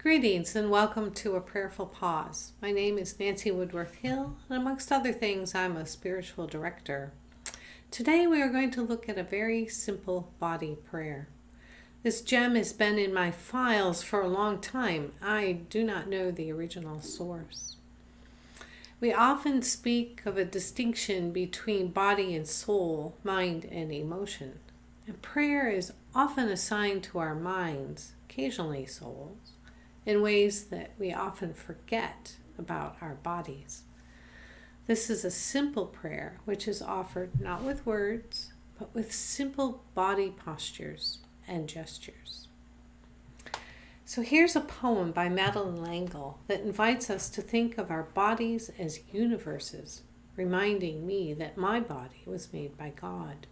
Greetings and welcome to A Prayerful Pause. My name is Nancy Woodworth-Hill, and amongst other things, I'm a spiritual director. Today we are going to look at a very simple body prayer. This gem has been in my files for a long time. I do not know the original source. We often speak of a distinction between body and soul, mind and emotion. And prayer is often assigned to our minds, occasionally souls, in ways that we often forget about our bodies. This is a simple prayer which is offered not with words, but with simple body postures and gestures. So here's a poem by Madeleine L'Engle that invites us to think of our bodies as universes, reminding me that my body was made by God.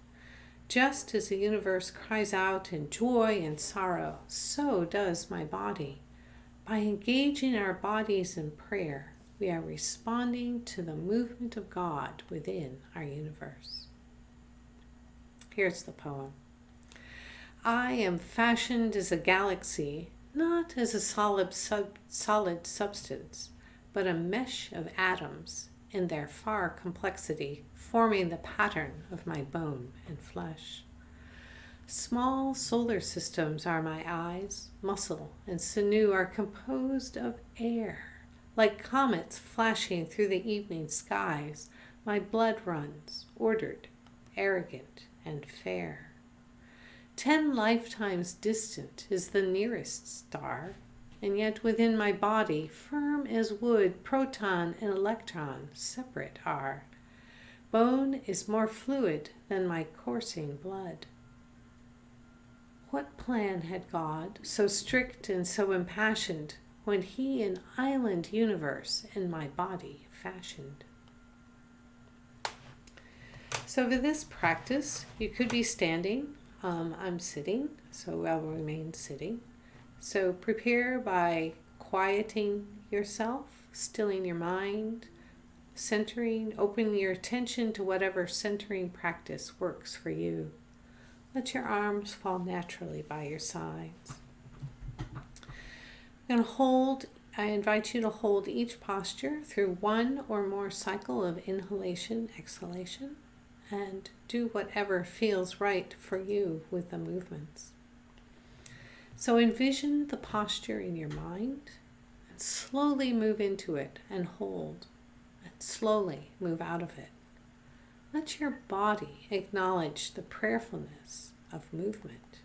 Just as the universe cries out in joy and sorrow, so does my body. By engaging our bodies in prayer, we are responding to the movement of God within our universe. Here's the poem. I am fashioned as a galaxy, not as a solid substance, but a mesh of atoms in their far complexity, forming the pattern of my bone and flesh. Small solar systems are my eyes, muscle and sinew are composed of air. Like comets flashing through the evening skies, my blood runs, ordered, arrogant, and fair. 10 lifetimes distant is the nearest star, and yet within my body, firm as wood, proton and electron separate are. Bone is more fluid than my coursing blood. What plan had God, so strict and so impassioned, when he an island universe in my body fashioned? So for this practice, you could be standing. I'm sitting, so I'll remain sitting. So prepare by quieting yourself, stilling your mind, centering, opening your attention to whatever centering practice works for you. Let your arms fall naturally by your sides. I invite you to hold each posture through one or more cycle of inhalation, exhalation, and do whatever feels right for you with the movements. So envision the posture in your mind and slowly move into it and hold, and slowly move out of it. Let your body acknowledge the prayerfulness of movement.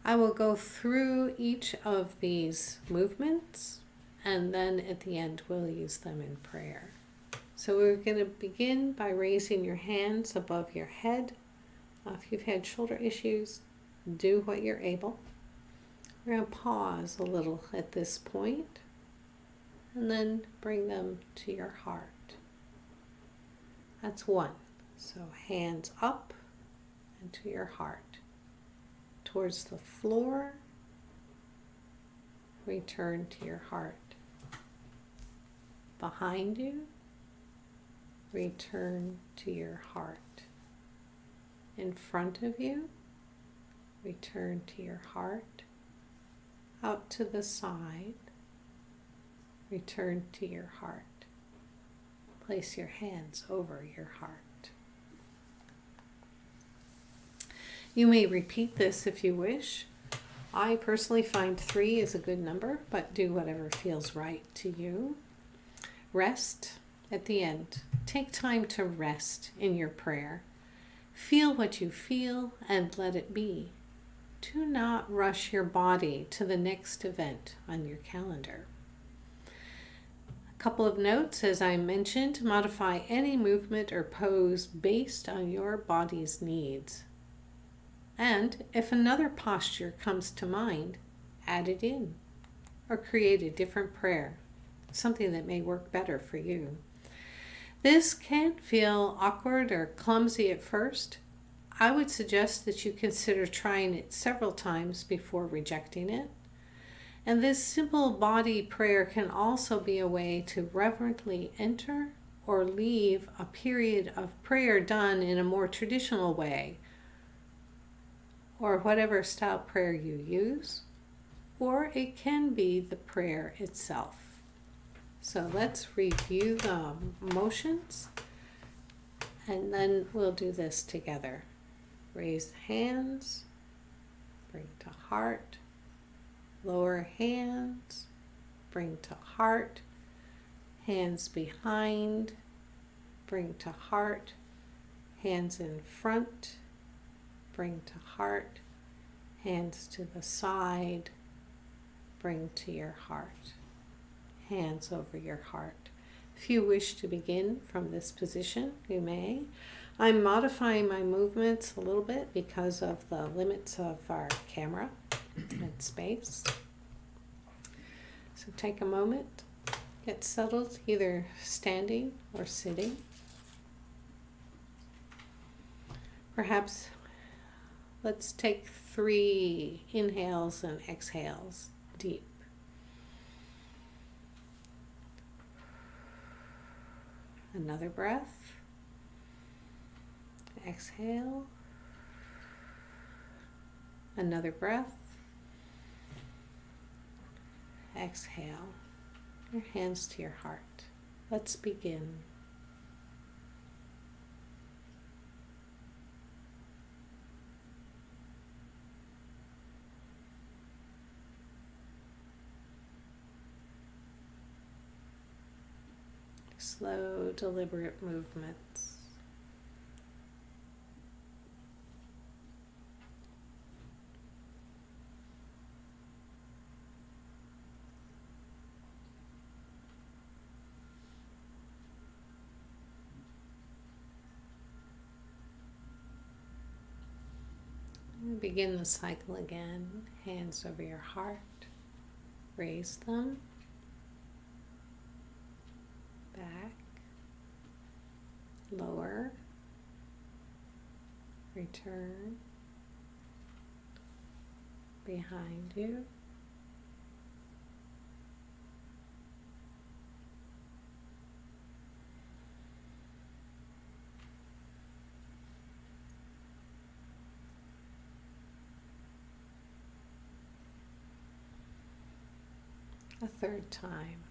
I will go through each of these movements, and then at the end we'll use them in prayer. So we're going to begin by raising your hands above your head. If you've had shoulder issues, do what you're able. We're going to pause a little at this point, and then bring them to your heart. That's one. So hands up and to your heart. Towards the floor, return to your heart. Behind you, return to your heart. In front of you, return to your heart. Out to the side, return to your heart. Place your hands over your heart. You may repeat this if you wish. I personally find 3 is a good number, but do whatever feels right to you. Rest at the end. Take time to rest in your prayer. Feel what you feel and let it be. Do not rush your body to the next event on your calendar. Couple of notes, as I mentioned, modify any movement or pose based on your body's needs. And if another posture comes to mind, add it in or create a different prayer, something that may work better for you. This can feel awkward or clumsy at first. I would suggest that you consider trying it several times before rejecting it. And this simple body prayer can also be a way to reverently enter or leave a period of prayer done in a more traditional way, or whatever style prayer you use, or it can be the prayer itself. So let's review the motions, and then we'll do this together. Raise hands, bring to heart, lower hands, bring to heart, hands behind, bring to heart, hands in front, bring to heart, hands to the side, bring to your heart, hands over your heart. If you wish to begin from this position, you may. I'm modifying my movements a little bit because of the limits of our camera and space. So take a moment, get settled, either standing or sitting. Perhaps let's take 3 inhales and exhales deep. Another breath. Exhale. Another breath. Exhale. Your hands to your heart. Let's begin. Slow, deliberate movements. Begin the cycle again. Hands over your heart. Raise them. Back. Lower. Return. Behind you. A third time.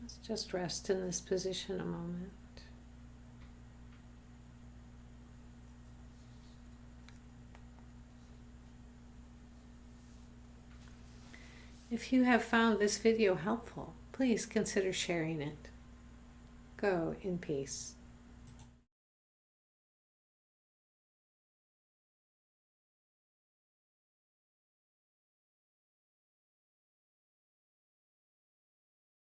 Let's just rest in this position a moment. If you have found this video helpful, please consider sharing it. Go in peace.